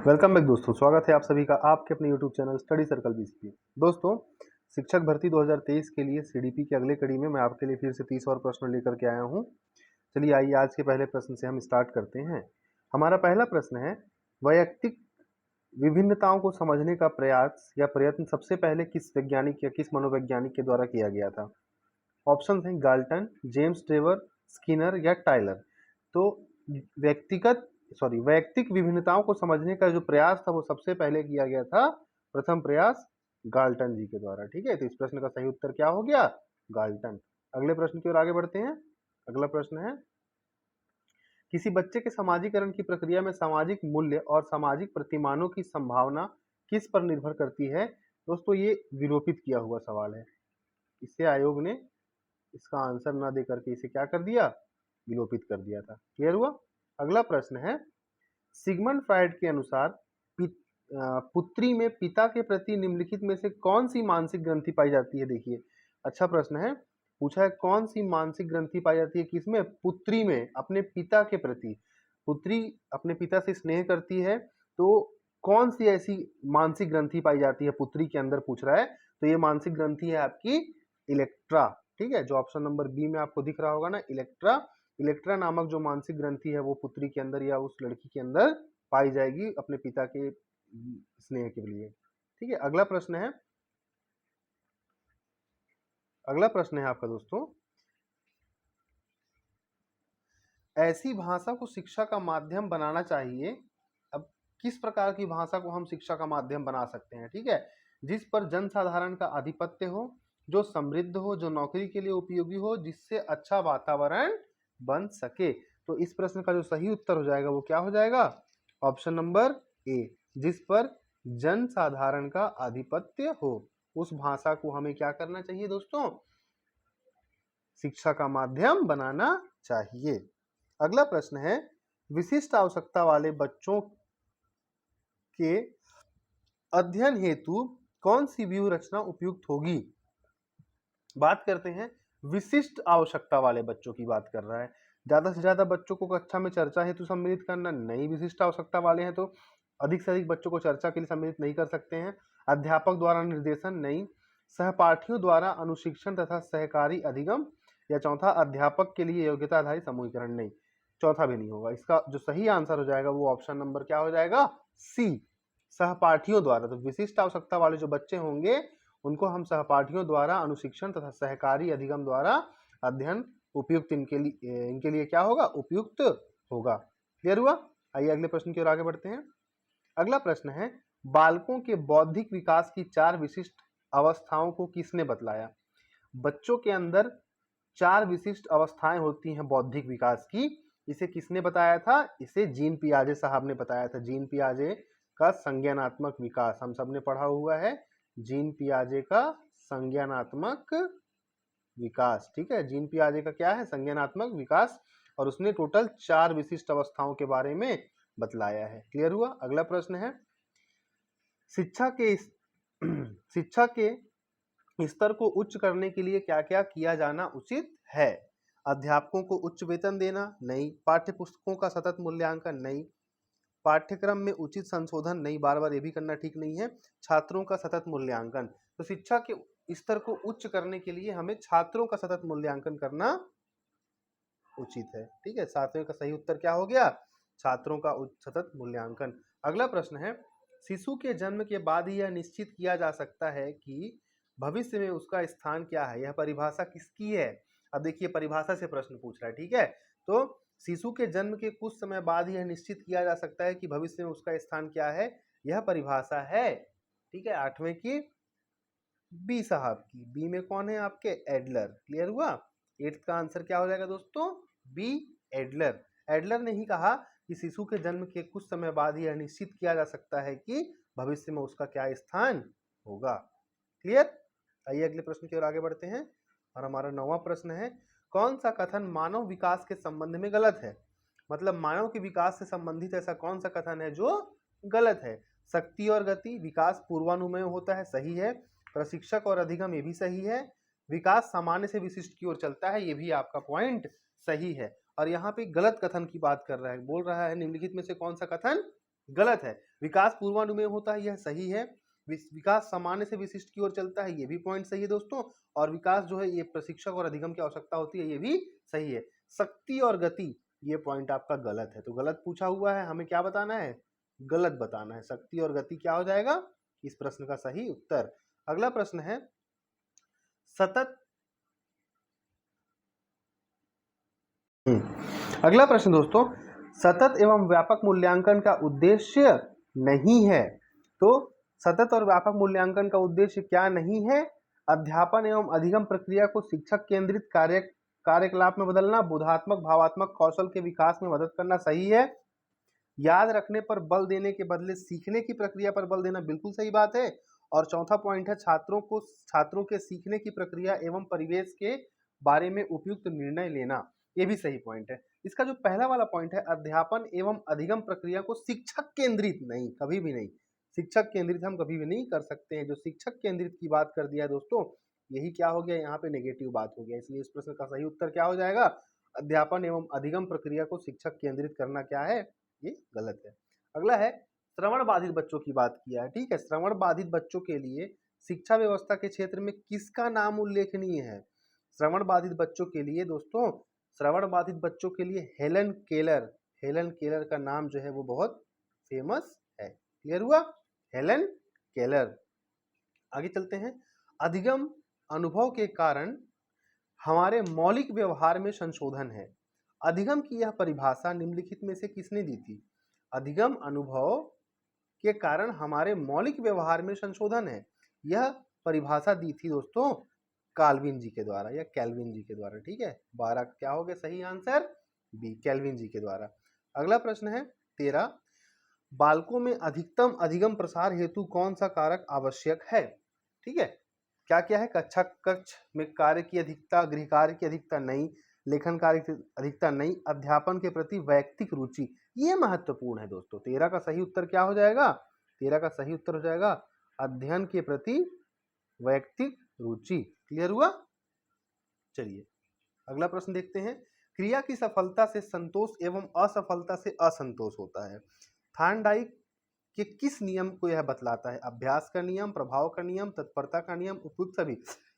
Welcome back दोस्तों, स्वागत है आप सभी का आपके अपने YouTube channel study circle BCP. दोस्तों, शिक्षक भर्ती 2023 के लिए सीडीपी की अगले कड़ी में मैं आपके लिए फिर से 30 और प्रश्न लेकर के आया हूं। चलिए आइए आज के पहले प्रश्न से हम स्टार्ट करते हैं। हमारा पहला प्रश्न है, वैयक्तिक विभिन्नताओं को समझने का प्रयास या प्रयत्न सबसे पहले किस वैज्ञानिक या किस मनोवैज्ञानिक के द्वारा किया गया था? ऑप्शन हैं गाल्टन, जेम्स ट्रेवर, स्किनर या टाइलर। तो वैयक्तिक विभिन्नताओं को समझने का जो प्रयास था वो सबसे पहले किया गया था, प्रथम प्रयास गाल्टन जी के द्वारा। ठीक है, तो इस प्रश्न का सही उत्तर क्या हो गया? गाल्टन। अगले प्रश्न की ओर आगे बढ़ते हैं। अगला प्रश्न है, किसी बच्चे के समाजीकरण की प्रक्रिया में सामाजिक मूल्य और सामाजिक प्रतिमानों की संभावना किस पर निर्भर करती है? दोस्तों, ये विलोपित किया हुआ सवाल है। इसे आयोग ने इसका आंसर ना दे करके इसे क्या कर दिया? विलोपित कर दिया था। क्लियर हुआ? अगला प्रश्न है, सिगमंड फ्रायड के अनुसार पुत्री में पिता के प्रति निम्नलिखित में से कौन सी मानसिक ग्रंथि पाई जाती है? देखिए, अच्छा प्रश्न है, पूछा है कौन सी मानसिक ग्रंथि पाई जाती है किसमें? पुत्री में, अपने पिता के प्रति। पुत्री अपने पिता से स्नेह करती है, तो कौन सी ऐसी मानसिक ग्रंथि पाई जाती है पुत्री के अंदर, पूछ रहा है। तो ये मानसिक ग्रंथि है आपकी इलेक्ट्रा। ठीक है, जो ऑप्शन नंबर बी में आपको दिख रहा होगा ना, इलेक्ट्रा। इलेक्ट्रा नामक जो मानसिक ग्रंथि है वो पुत्री के अंदर या उस लड़की के अंदर पाई जाएगी अपने पिता के स्नेह के लिए। ठीक है, अगला प्रश्न है, आपका दोस्तों, ऐसी भाषा को शिक्षा का माध्यम बनाना चाहिए। अब किस प्रकार की भाषा को हम शिक्षा का माध्यम बना सकते हैं? ठीक है, जिस पर जनसाधारण का आधिपत्य हो, जो समृद्ध हो, जो नौकरी के लिए उपयोगी हो, जिससे अच्छा वातावरण बन सके। तो इस प्रश्न का जो सही उत्तर हो जाएगा वो क्या हो जाएगा? ऑप्शन नंबर ए, जिस पर जनसाधारण का आधिपत्य हो, उस भाषा को हमें क्या करना चाहिए दोस्तों? शिक्षा का माध्यम बनाना चाहिए। अगला प्रश्न है, विशिष्ट आवश्यकता वाले बच्चों के अध्ययन हेतु कौन सी व्यूह रचना उपयुक्त होगी? बात करते हैं, विशिष्ट आवश्यकता वाले बच्चों की बात कर रहा है। ज्यादा से ज्यादा बच्चों को कक्षा में चर्चा हेतु सम्मिलित करना नहीं, विशिष्ट आवश्यकता वाले हैं तो अधिक से अधिक बच्चों को चर्चा के लिए सम्मिलित नहीं कर सकते हैं। अध्यापक द्वारा निर्देशन नहीं, सहपाठियों द्वारा अनुशिक्षण तथा सहकारी अधिगम, या चौथा अध्यापक के लिए योग्यता आधारित समूहीकरण नहीं। चौथा भी नहीं होगा। इसका जो सही आंसर हो जाएगा वो ऑप्शन नंबर क्या हो जाएगा? सी, सहपाठियों द्वारा। तो विशिष्ट आवश्यकता वाले जो बच्चे होंगे उनको हम सहपाठियों द्वारा अनुशिक्षण तथा सहकारी अधिगम द्वारा अध्ययन उपयुक्त इनके लिए क्या होगा? उपयुक्त होगा। क्लियर हुआ? आइए अगले प्रश्न की ओर आगे बढ़ते हैं। अगला प्रश्न है, बालकों के बौद्धिक विकास की 4 विशिष्ट अवस्थाओं को किसने बतलाया? बच्चों के अंदर 4 विशिष्ट अवस्थाएं होती हैं बौद्धिक विकास की। इसे किसने बताया था? इसे जीन पियाजे साहब ने बताया था। जीन पियाजे का संज्ञानात्मक विकास हम सबने पढ़ा हुआ है। जीन पियाजे का संज्ञानात्मक विकास। ठीक है, जीन पियाजे का क्या है? संज्ञानात्मक विकास। और उसने टोटल 4 विशिष्ट अवस्थाओं के बारे में बतलाया है। क्लियर हुआ? अगला प्रश्न है, शिक्षा के स्तर को उच्च करने के लिए क्या क्या किया जाना उचित है? अध्यापकों को उच्च वेतन देना नहीं, पाठ्य पुस्तकों का सतत मूल्यांकन नहीं, पाठ्यक्रम में उचित संशोधन नहीं, बार बार ये भी करना ठीक नहीं है, छात्रों का सतत मूल्यांकन। तो शिक्षा के स्तर को उच्च करने के लिए हमें छात्रों का सतत मूल्यांकन करना उचित है। ठीक है, सातवें का सही उत्तर क्या हो गया? छात्रों का सतत मूल्यांकन। अगला प्रश्न है, शिशु के जन्म के बाद ही यह निश्चित किया जा सकता है कि भविष्य में उसका स्थान क्या है। यह परिभाषा किसकी है? अब देखिए, परिभाषा से प्रश्न पूछ रहा है। ठीक है, तो शिशु के जन्म के कुछ समय बाद यह निश्चित किया जा सकता है कि भविष्य में उसका स्थान क्या है। यह परिभाषा है, ठीक है, 8वें की बी साहब की। बी में कौन है आपके? एडलर। क्लियर हुआ? 8th का आंसर क्या हो जाएगा दोस्तों? B, Adler. एडलर ने ही कहा कि शिशु के जन्म के कुछ समय बाद यह निश्चित किया जा सकता है कि भविष्य में उसका क्या स्थान होगा। क्लियर? आइए अगले प्रश्न की ओर आगे बढ़ते हैं। और हमारा 9वां प्रश्न है, कौन सा कथन मानव विकास के संबंध में गलत है? मतलब मानव के विकास से संबंधित ऐसा कौन सा कथन है जो गलत है? शक्ति और गति, विकास पूर्वानुमेय होता है, सही है। प्रशिक्षक और अधिगम, ये भी सही है। विकास सामान्य से विशिष्ट की ओर चलता है, ये भी आपका पॉइंट सही है। और यहाँ पे गलत कथन की बात कर रहा है, बोल रहा है निम्नलिखित में से कौन सा कथन गलत है। विकास पूर्वानुमेय होता है, यह सही है। विकास सामान्य से विशिष्ट की ओर चलता है, ये भी पॉइंट सही है दोस्तों। और विकास जो है ये प्रशिक्षक और अधिगम की आवश्यकता होती है, ये भी सही है। शक्ति और गति, ये पॉइंट आपका गलत है। तो गलत पूछा हुआ है, हमें क्या बताना है? गलत बताना है। शक्ति और गति क्या हो जाएगा इस प्रश्न का सही उत्तर। अगला प्रश्न है सतत अगला प्रश्न दोस्तों, सतत एवं व्यापक मूल्यांकन का उद्देश्य नहीं है। तो सतत और व्यापक मूल्यांकन का उद्देश्य क्या नहीं है? अध्यापन एवं अधिगम प्रक्रिया को शिक्षक केंद्रित कार्यकलाप में बदलना, बोधात्मक भावात्मक कौशल के विकास में मदद करना सही है। याद रखने पर बल देने के बदले सीखने की प्रक्रिया पर बल देना, बिल्कुल सही बात है। और चौथा पॉइंट है छात्रों के सीखने की प्रक्रिया एवं परिवेश के बारे में उपयुक्त निर्णय लेना, ये भी सही पॉइंट है। इसका जो पहला वाला पॉइंट है, अध्यापन एवं अधिगम प्रक्रिया को शिक्षक केंद्रित नहीं, कभी भी नहीं, शिक्षक केंद्रित हम कभी भी नहीं कर सकते हैं। जो शिक्षक केंद्रित की बात कर दिया है दोस्तों, यही क्या हो गया, यहाँ पे नेगेटिव बात हो गया। इसलिए इस प्रश्न का सही उत्तर क्या हो जाएगा? अध्यापन एवं अधिगम प्रक्रिया को शिक्षक केंद्रित करना क्या है, ये गलत है। अगला है श्रवण बाधित बच्चों की बात किया है, ठीक है। श्रवण बाधित बच्चों के लिए शिक्षा व्यवस्था के क्षेत्र में किसका नाम उल्लेखनीय है? श्रवण बाधित बच्चों के लिए दोस्तों, श्रवण बाधित बच्चों के लिए हेलन केलर का नाम जो है वो बहुत फेमस है। क्लियर हुआ? Helen Keller. आगे चलते हैं। अधिगम अनुभव के कारण हमारे मौलिक व्यवहार में संशोधन है। अधिगम की यह परिभाषा निम्नलिखित में से किसने दी थी? अधिगम अनुभव के कारण हमारे मौलिक व्यवहार में संशोधन है, यह परिभाषा दी थी दोस्तों काल्विन जी के द्वारा या कैल्विन जी के द्वारा, ठीक है। 12 क्या हो गया सही आंसर? बी, कैल्विन जी के द्वारा। अगला प्रश्न है 13, बालकों में अधिकतम अधिगम प्रसार हेतु कौन सा कारक आवश्यक है? ठीक है, क्या क्या है? कक्ष में कार्य की अधिकता, गृह कार्य की अधिकता नहीं, लेखन कार्य की अधिकता नहीं, अध्यापन के प्रति वैयक्तिक रुचि, ये महत्वपूर्ण है दोस्तों। 13 का सही उत्तर क्या हो जाएगा? 13 का सही उत्तर हो जाएगा अध्ययन के प्रति वैयक्तिक रुचि। क्लियर हुआ? चलिए अगला प्रश्न देखते हैं। क्रिया की सफलता से संतोष एवं असफलता से असंतोष होता है। थार्नडाइक के किस नियम को यह बतलाता है? अभ्यास का नियम, प्रभाव का नियम, तत्परता का नियम, उपयुक्त सभी।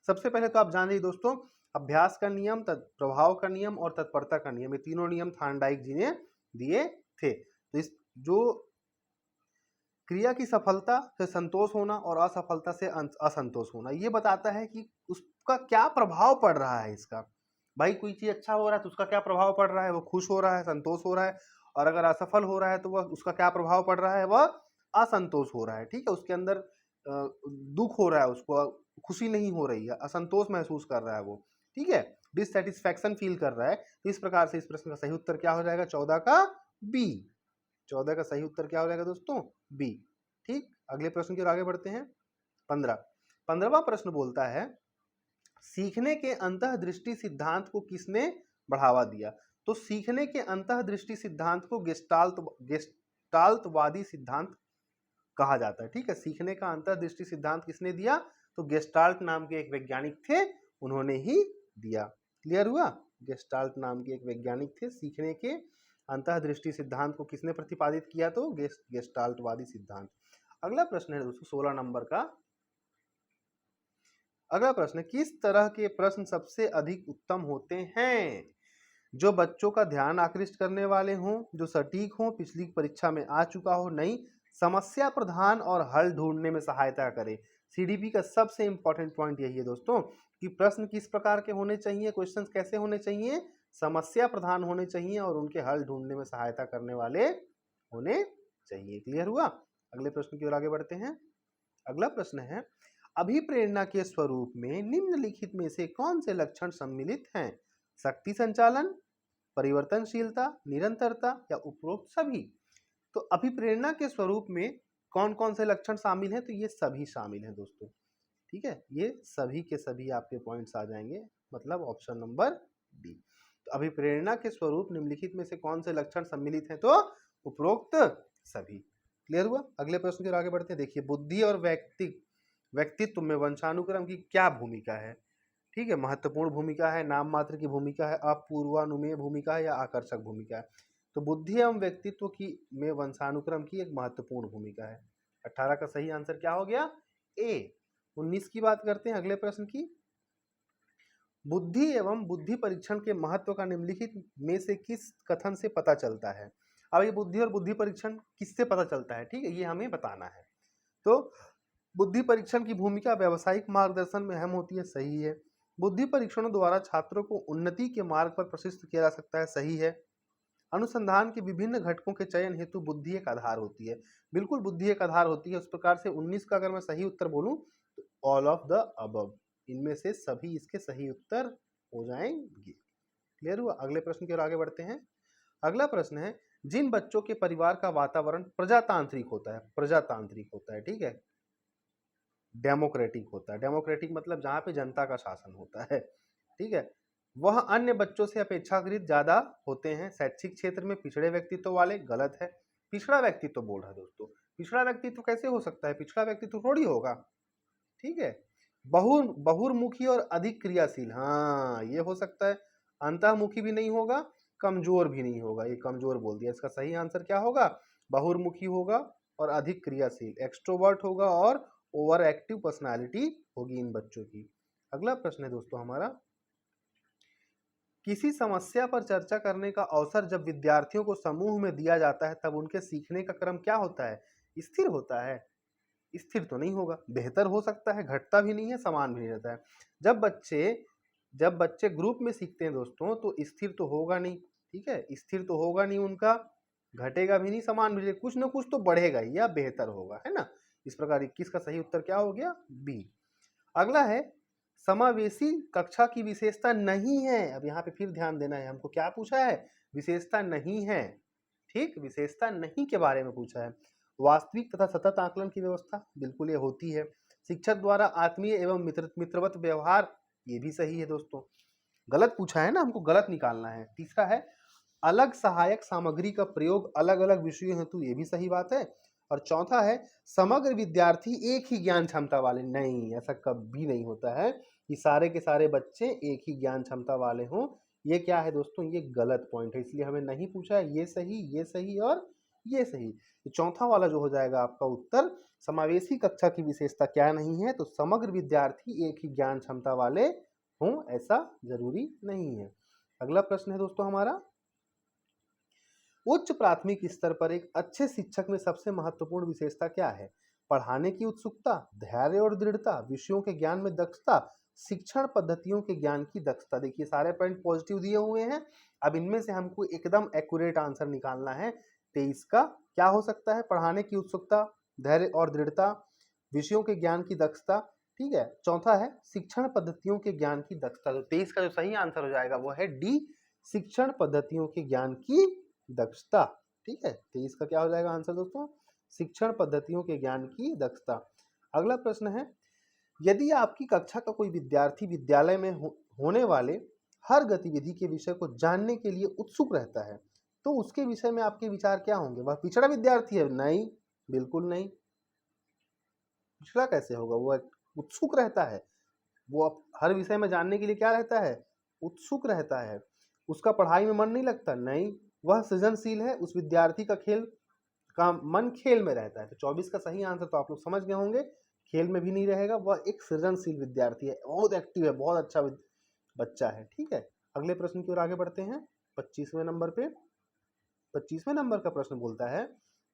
सबसे पहले तो आप जान लीजिए दोस्तों, अभ्यास का नियम, प्रभाव का नियम और तत्परता का नियम, ये तीनों नियम थार्नडाइक जी ने दिए थे। तो इस जो क्रिया की सफलता से संतोष होना और असफलता से असंतोष होना, ये बताता है कि उसका क्या प्रभाव पड़ रहा है। इसका भाई कोई चीज अच्छा हो रहा है तो उसका क्या प्रभाव पड़ रहा है? वो खुश हो रहा है, संतोष हो रहा है। और अगर असफल हो रहा है तो वह उसका क्या प्रभाव पड़ रहा है? वह असंतोष हो रहा है, ठीक है। उसके अंदर दुख हो रहा है, उसको खुशी नहीं हो रही है, असंतोष महसूस कर रहा है वो, ठीक है, डिससेटिस्फैक्शन फील कर रहा है। तो इस प्रकार से इस प्रश्न का सही उत्तर क्या हो जाएगा? 14 का बी। 14 का सही उत्तर क्या हो जाएगा दोस्तों? बी। ठीक, अगले प्रश्न की ओर आगे बढ़ते हैं। 15वां प्रश्न बोलता है सीखने के अंतःदृष्टि सिद्धांत को किसने बढ़ावा दिया? तो सीखने के अंतःदृष्टि सिद्धांत को गेस्टाल्टवादी सिद्धांत कहा जाता है, ठीक है। सीखने का अंतःदृष्टि सिद्धांत किसने दिया? तो गेस्टाल्ट नाम के एक वैज्ञानिक थे, उन्होंने ही दिया। क्लियर हुआ? गेस्टाल्ट नाम के एक वैज्ञानिक थे। सीखने के अंतःदृष्टि सिद्धांत को किसने प्रतिपादित किया? तो गेस्टाल्टवादी सिद्धांत। अगला प्रश्न है दोस्तों 16 नंबर का। अगला प्रश्न, किस तरह के प्रश्न सबसे अधिक उत्तम होते हैं? जो बच्चों का ध्यान आकृष्ट करने वाले हों, जो सटीक हों, पिछली परीक्षा में आ चुका हो, नहीं, समस्या प्रधान और हल ढूंढने में सहायता करे। सीडीपी का सबसे इंपॉर्टेंट पॉइंट यही है दोस्तों कि प्रश्न किस प्रकार के होने चाहिए, क्वेश्चन कैसे होने चाहिए? समस्या प्रधान होने चाहिए और उनके हल ढूंढने में सहायता करने वाले होने चाहिए। क्लियर हुआ? अगले प्रश्न की ओर आगे बढ़ते हैं। अगला प्रश्न है अभिप्रेरणा के स्वरूप में निम्नलिखित में से कौन से लक्षण सम्मिलित हैं? शक्ति संचालन, परिवर्तनशीलता, निरंतरता या उपरोक्त सभी। तो अभिप्रेरणा के स्वरूप में कौन कौन से लक्षण शामिल हैं? तो ये सभी शामिल हैं दोस्तों, ठीक है। ये सभी के सभी आपके पॉइंट्स आ जाएंगे, मतलब ऑप्शन नंबर डी। तो अभिप्रेरणा के स्वरूप निम्नलिखित में से कौन से लक्षण सम्मिलित हैं? तो उपरोक्त सभी। क्लियर हुआ? अगले प्रश्न की ओर आगे बढ़ते हैं। देखिए, बुद्धि और व्यक्तित्व में वंशानुक्रम की क्या भूमिका है? ठीक है, महत्वपूर्ण भूमिका है, नाम मात्र की भूमिका है, अपूर्वानुमेय भूमिका है या आकर्षक भूमिका है? तो बुद्धि एवं व्यक्तित्व की में वंशानुक्रम की एक महत्वपूर्ण भूमिका है। 18 का सही आंसर क्या हो गया? ए। 19 की बात करते हैं अगले प्रश्न की। बुद्धि एवं बुद्धि परीक्षण के महत्व का निम्नलिखित में से किस कथन से पता चलता है? अब ये बुद्धि और बुद्धि परीक्षण किससे पता चलता है, ठीक है, ये हमें बताना है। तो बुद्धि परीक्षण की भूमिका व्यावसायिक मार्गदर्शन में अहम होती है, सही है। बुद्धि परीक्षणों द्वारा छात्रों को उन्नति के मार्ग पर प्रशिक्षित किया जा सकता है, सही है। अनुसंधान के विभिन्न घटकों के चयन हेतु बुद्धि एक आधार होती है, बिल्कुल बुद्धि एक आधार होती है। उस प्रकार से 19 का अगर मैं सही उत्तर बोलूं तो ऑल ऑफ द अबव, इनमें से सभी इसके सही उत्तर हो जाएंगे। क्लियर हुआ? अगले प्रश्न की ओर आगे बढ़ते हैं। अगला प्रश्न है, जिन बच्चों के परिवार का वातावरण प्रजातांत्रिक होता है, प्रजातांत्रिक होता है, ठीक है, डेमोक्रेटिक होता है, डेमोक्रेटिक मतलब जहां पे जनता का शासन होता है, ठीक है, वह अन्य बच्चों से अपेक्षाकृत ज्यादा होते हैं शैक्षिक क्षेत्र में पिछड़े व्यक्तित्व वाले। गलत है। पिछड़ा व्यक्तित्व बोल रहा है दोस्तों, पिछड़ा व्यक्तित्व कैसे हो सकता है? पिछड़ा व्यक्तित्व थोड़ी होगा, ठीक है। बहुमुखी और अधिक क्रियाशील, हाँ ये हो सकता है। अंतःमुखी भी नहीं होगा, कमजोर भी नहीं होगा, ये कमजोर बोल दिया। इसका सही आंसर क्या होगा? बहुमुखी होगा और अधिक क्रियाशील, एक्सट्रोवर्ट होगा और ओवर एक्टिव पर्सनालिटी होगी इन बच्चों की। अगला प्रश्न है दोस्तों हमारा, किसी समस्या पर चर्चा करने का अवसर जब विद्यार्थियों को समूह में दिया जाता है तब उनके सीखने का क्रम क्या होता है? स्थिर होता है? स्थिर तो नहीं होगा, बेहतर हो सकता है, घटता भी नहीं है, समान भी नहीं रहता है। जब बच्चे ग्रुप में सीखते हैं दोस्तों तो स्थिर तो होगा नहीं, ठीक है, स्थिर तो होगा नहीं उनका, घटेगा भी नहीं, समान भी नहीं, कुछ ना कुछ तो बढ़ेगा ही या बेहतर होगा, है ना। इस प्रकार 21 का सही उत्तर क्या हो गया? बी। अगला है, समावेशी कक्षा की विशेषता नहीं है। अब यहाँ पे फिर ध्यान देना है, हमको क्या पूछा है? विशेषता नहीं है, ठीक, विशेषता नहीं के बारे में पूछा है। वास्तविक तथा सतत आकलन की व्यवस्था, बिल्कुल ये होती है। शिक्षक द्वारा आत्मीय एवं मित्रवत व्यवहार, ये भी सही है दोस्तों। गलत पूछा है ना, हमको गलत निकालना है। तीसरा है, अलग सहायक सामग्री का प्रयोग अलग अलग विषयों हेतु, ये भी सही बात है। और चौथा है, समग्र विद्यार्थी एक ही ज्ञान क्षमता वाले, नहीं, ऐसा कभी नहीं होता है कि सारे के सारे बच्चे एक ही ज्ञान क्षमता वाले हों। ये क्या है दोस्तों? ये गलत पॉइंट है, इसलिए हमें नहीं पूछा है। ये सही और ये सही। तो चौथा वाला जो हो जाएगा आपका उत्तर, समावेशी कक्षा की विशेषता क्या नहीं है? तो समग्र विद्यार्थी एक ही ज्ञान क्षमता वाले हों ऐसा जरूरी नहीं है। अगला प्रश्न है दोस्तों हमारा, उच्च प्राथमिक स्तर पर एक अच्छे शिक्षक में सबसे महत्वपूर्ण विशेषता क्या है? पढ़ाने की उत्सुकता, धैर्य और दृढ़ता, विषयों के ज्ञान में दक्षता, शिक्षण पद्धतियों के ज्ञान की दक्षता। देखिए सारे पॉइंट पॉजिटिव दिए हुए हैं। अब इनमें से हमको एकदम एक्यूरेट आंसर निकालना है। 23 का क्या हो सकता है? पढ़ाने की उत्सुकता, धैर्य और दृढ़ता, विषयों के ज्ञान की दक्षता, ठीक है। चौथा है शिक्षण पद्धतियों के ज्ञान की दक्षता। तो 23 का जो सही आंसर हो जाएगा वो है डी, शिक्षण पद्धतियों के ज्ञान की दक्षता, ठीक है। 23 का क्या हो जाएगा आंसर दोस्तों? शिक्षण पद्धतियों के ज्ञान की दक्षता। अगला प्रश्न है, यदि आपकी कक्षा का कोई विद्यार्थी विद्यालय में होने वाले हर गतिविधि के विषय को जानने के लिए उत्सुक रहता है तो उसके विषय में आपके विचार क्या होंगे? वह पिछड़ा विद्यार्थी है? नहीं, बिल्कुल नहीं। पिछड़ा कैसे होगा? वो उत्सुक रहता है, वो हर विषय में जानने के लिए क्या रहता है? उत्सुक रहता है। उसका पढ़ाई में मन नहीं लगता? नहीं, वह सृजनशील है। उस विद्यार्थी का खेल का मन खेल में रहता है। तो 24 का सही आंसर तो आप लोग समझ गए होंगे, खेल में भी नहीं रहेगा, वह एक सृजनशील विद्यार्थी है, बहुत एक्टिव है, बहुत अच्छा बच्चा है, ठीक है। अगले प्रश्न की ओर आगे बढ़ते हैं। 25वें नंबर पे 25वें नंबर का प्रश्न बोलता है,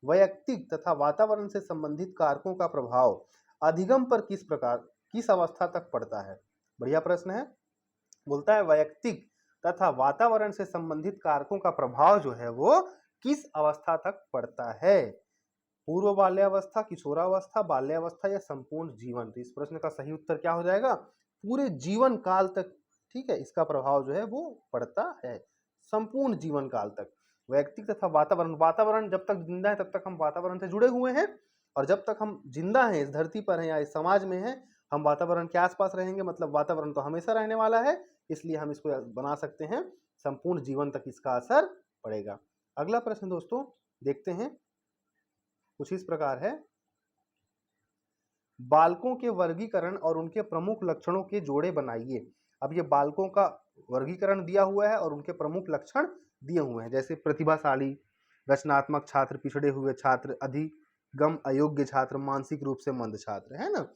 वैयक्तिक तथा वातावरण से संबंधित कारकों का प्रभाव अधिगम पर किस अवस्था तक पड़ता है? बढ़िया प्रश्न है। बोलता है वैयक्तिक तथा वातावरण से संबंधित कारकों का प्रभाव जो है वो किस अवस्था तक पड़ता है? पूर्व बाल्यावस्था, किशोरावस्था, बाल्यावस्था या संपूर्ण जीवन? तो इस प्रश्न का सही उत्तर क्या हो जाएगा? पूरे जीवन काल तक, ठीक है, इसका प्रभाव जो है वो पड़ता है, संपूर्ण जीवन काल तक। वैयक्तिक तथा वातावरण, वातावरण जब तक जिंदा है तब तक हम वातावरण से जुड़े हुए हैं, और जब तक हम जिंदा हैं, इस धरती पर हैं या इस समाज में हैं, हम वातावरण के आसपास रहेंगे, मतलब वातावरण तो हमेशा रहने वाला है, इसलिए हम इसको बना सकते हैं संपूर्ण जीवन तक इसका असर पड़ेगा। अगला प्रश्न दोस्तों देखते हैं, कुछ इस प्रकार है, बालकों के वर्गीकरण और उनके प्रमुख लक्षणों के जोड़े बनाइए। अब ये बालकों का वर्गीकरण दिया हुआ है और उनके प्रमुख लक्षण दिए हुए हैं, जैसे प्रतिभाशाली, रचनात्मक छात्र, पिछड़े हुए छात्र, अधिगम अयोग्य छात्र, मानसिक रूप से मंद छात्र, है ना,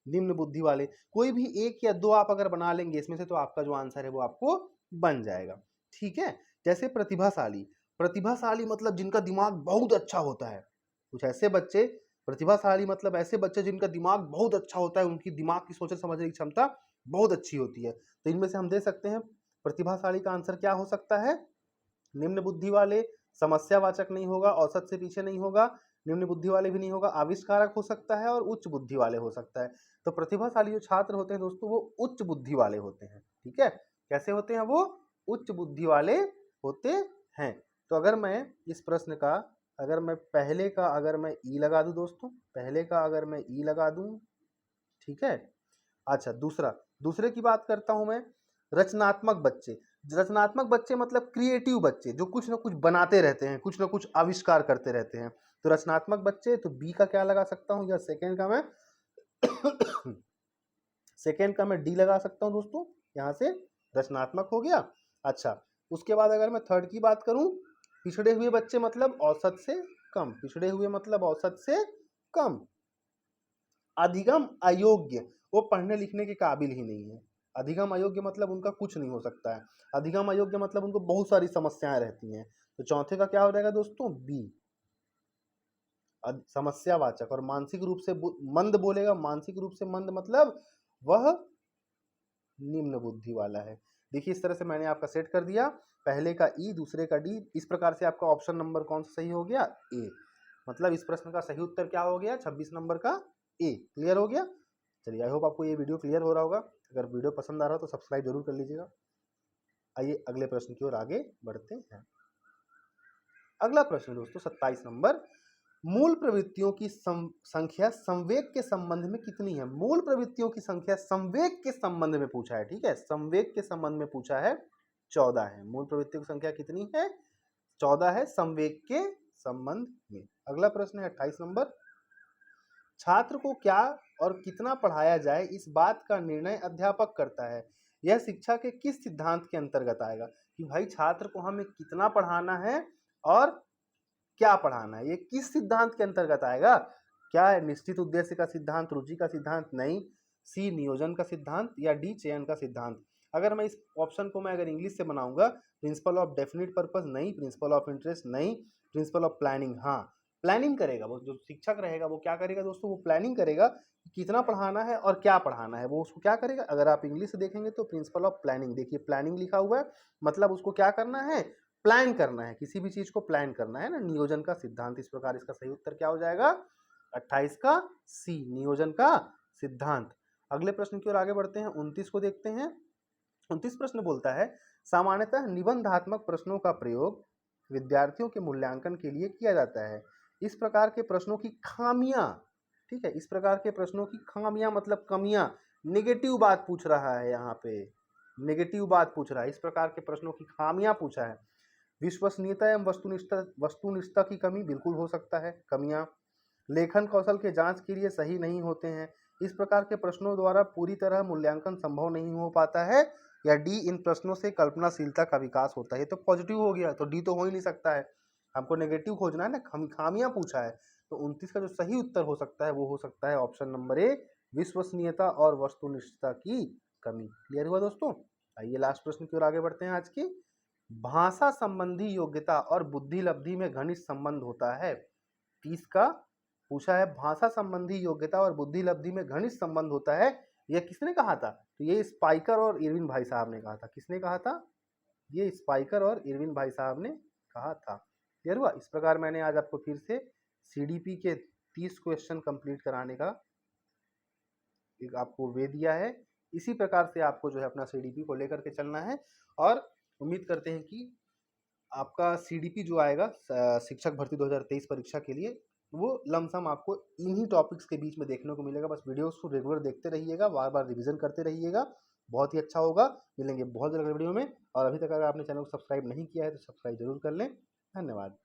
निम्न बुद्धि वाले। कोई भी एक या दो आप अगर बना लेंगे इसमें से तो आपका जो आंसर है वो आपको बन जाएगा। ठीक है, जैसे प्रतिभाशाली, प्रतिभाशाली मतलब जिनका दिमाग बहुत अच्छा होता है, कुछ ऐसे बच्चे, प्रतिभाशाली मतलब ऐसे बच्चे जिनका दिमाग बहुत अच्छा होता है, उनकी दिमाग की सोचने समझने की क्षमता बहुत अच्छी होती है। तो इनमें से हम दे सकते हैं प्रतिभाशाली का आंसर क्या हो सकता है, निम्न बुद्धि वाले, समस्यावाचक नहीं होगा, औसत से पीछे नहीं होगा, निम्न बुद्धि वाले भी नहीं होगा, आविष्कारक हो सकता है और उच्च बुद्धि वाले हो सकता है। तो प्रतिभाशाली जो छात्र होते हैं दोस्तों वो उच्च बुद्धि वाले होते हैं। ठीक है, कैसे होते हैं वो, उच्च बुद्धि वाले होते हैं। तो अगर मैं इस प्रश्न का, अगर मैं पहले का अगर मैं ई लगा दूं दोस्तों, पहले का अगर मैं ई लगा दूं, ठीक है। अच्छा, दूसरे की बात करता हूं मैं, रचनात्मक बच्चे। रचनात्मक बच्चे मतलब क्रिएटिव बच्चे जो कुछ ना कुछ बनाते रहते हैं, कुछ ना कुछ आविष्कार करते रहते हैं। तो रचनात्मक बच्चे, तो बी का क्या लगा सकता हूं, या सेकेंड का मैं सेकेंड का मैं डी लगा सकता हूं दोस्तों, यहां से रचनात्मक हो गया। अच्छा, उसके बाद अगर मैं थर्ड की बात करूं, पिछड़े हुए बच्चे मतलब औसत से कम, पिछड़े हुए मतलब औसत से कम, अधिगम अयोग्य, वो पढ़ने लिखने के काबिल ही नहीं है। अधिगम अयोग्य मतलब उनका कुछ नहीं हो सकता है, अधिगम अयोग्य मतलब उनको बहुत सारी समस्याएं रहती हैं। तो चौथे का क्या हो जाएगा दोस्तों, बी, समस्यावाचक। और मानसिक रूप से मंद बोलेगा, मानसिक रूप से मंद मतलब वह निम्न बुद्धि वाला है। देखिए इस तरह से मैंने आपका सेट कर दिया, पहले का ई, दूसरे का डी। इस प्रकार से आपका ऑप्शन नंबर कौन सा सही हो गया, ए। मतलब इस प्रश्न का सही उत्तर क्या हो गया, 26 नंबर का ए। क्लियर हो गया। चलिए, आई होप आपको ये वीडियो क्लियर हो रहा होगा। अगर वीडियो पसंद आ रहा हो तो सब्सक्राइब जरूर कर लीजिएगा। आइए अगले प्रश्न की ओर आगे बढ़ते हैं। अगला प्रश्न दोस्तों 27 नंबर, मूल प्रवृत्तियों की संख्या संवेग के संबंध में कितनी है। मूल प्रवृत्तियों की संख्या संवेग के संबंध में पूछा है। ठीक है, संवेग के संबंध में पूछा है, 14 है। मूल प्रवृत्तियों की संख्या कितनी है, 14 है, संवेग के संबंध में। अगला प्रश्न है 28 नंबर, छात्र को क्या और कितना पढ़ाया जाए इस बात का निर्णय अध्यापक करता है। यह शिक्षा के किस सिद्धांत के अंतर्गत आएगा, कि भाई छात्र को हमें कितना पढ़ाना है और क्या पढ़ाना है, ये किस सिद्धांत के अंतर्गत आएगा। क्या है, निश्चित उद्देश्य का सिद्धांत, रुचि का सिद्धांत, नहीं, सी नियोजन का सिद्धांत, या डी चयन का सिद्धांत। अगर मैं इस ऑप्शन को मैं अगर इंग्लिश से बनाऊंगा, प्रिंसिपल ऑफ डेफिनेट पर्पस नहीं, प्रिंसिपल ऑफ इंटरेस्ट नहीं, प्रिंसिपल ऑफ प्लानिंग, हाँ प्लानिंग करेगा वो, जो शिक्षक रहेगा वो क्या करेगा दोस्तों, वो प्लानिंग करेगा कितना पढ़ाना है और क्या पढ़ाना है, वो उसको क्या करेगा। अगर आप इंग्लिश से देखेंगे तो प्रिंसिपल ऑफ प्लानिंग, देखिए प्लानिंग लिखा हुआ है, मतलब उसको क्या करना है, प्लान करना है, किसी भी चीज को प्लान करना है ना, नियोजन का सिद्धांत। इस प्रकार इसका सही उत्तर क्या हो जाएगा, 28 का सी, नियोजन का सिद्धांत। अगले प्रश्न की ओर आगे बढ़ते हैं, 29 को देखते हैं। 29 प्रश्न बोलता है, सामान्यतः निबंधात्मक प्रश्नों का प्रयोग विद्यार्थियों के मूल्यांकन के लिए किया जाता है। इस प्रकार के प्रश्नों की खामियां, ठीक है, इस प्रकार के प्रश्नों की खामियां मतलब कमियां, नेगेटिव बात पूछ रहा है, यहाँ पे नेगेटिव बात पूछ रहा है। इस प्रकार के प्रश्नों की खामियां पूछा है। विश्वसनीयता एवं वस्तुनिष्ठता की कमी, बिल्कुल हो सकता है कमियां। लेखन कौशल के जांच के लिए सही नहीं होते हैं। इस प्रकार के प्रश्नों द्वारा पूरी तरह मूल्यांकन संभव नहीं हो पाता है। या डी, इन प्रश्नों से कल्पनाशीलता का विकास होता है। तो पॉजिटिव हो गया, तो डी तो हो ही नहीं सकता है, हमको नेगेटिव खोजना है ना, खामियां पूछा है। तो 29 का जो सही उत्तर हो सकता है वो हो सकता है ऑप्शन नंबर ए, विश्वसनीयता और वस्तुनिष्ठता की कमी। क्लियर हुआ दोस्तों। आइए लास्ट प्रश्न की ओर आगे बढ़ते हैं आज की। भाषा संबंधी योग्यता और बुद्धि लब्धि में घनिष्ठ संबंध होता है। 30 का पूछा है, भाषा संबंधी योग्यता और बुद्धि लब्धि में घनिष्ठ संबंध होता है, यह किसने कहा था। तो ये स्पाइकर और इरविन भाई साहब ने कहा था। किसने कहा था, ये स्पाइकर और इरविन भाई साहब ने कहा था। क्लियर हुआ। इस प्रकार मैंने आज आपको फिर से सीडीपी के 30 क्वेश्चन कंप्लीट कराने का एक आपको वे दिया है। इसी प्रकार से आपको जो है अपना सीडीपी को लेकर के चलना है, और उम्मीद करते हैं कि आपका सीडीपी जो आएगा शिक्षक भर्ती 2023 परीक्षा के लिए, वो लमसम आपको इन्हीं टॉपिक्स के बीच में देखने को मिलेगा। बस वीडियोस को रेगुलर देखते रहिएगा, बार बार रिवीजन करते रहिएगा, बहुत ही अच्छा होगा। मिलेंगे बहुत जल्द वीडियो में। और अभी तक अगर आपने चैनल को सब्सक्राइब नहीं किया है तो सब्सक्राइब जरूर कर लें। धन्यवाद।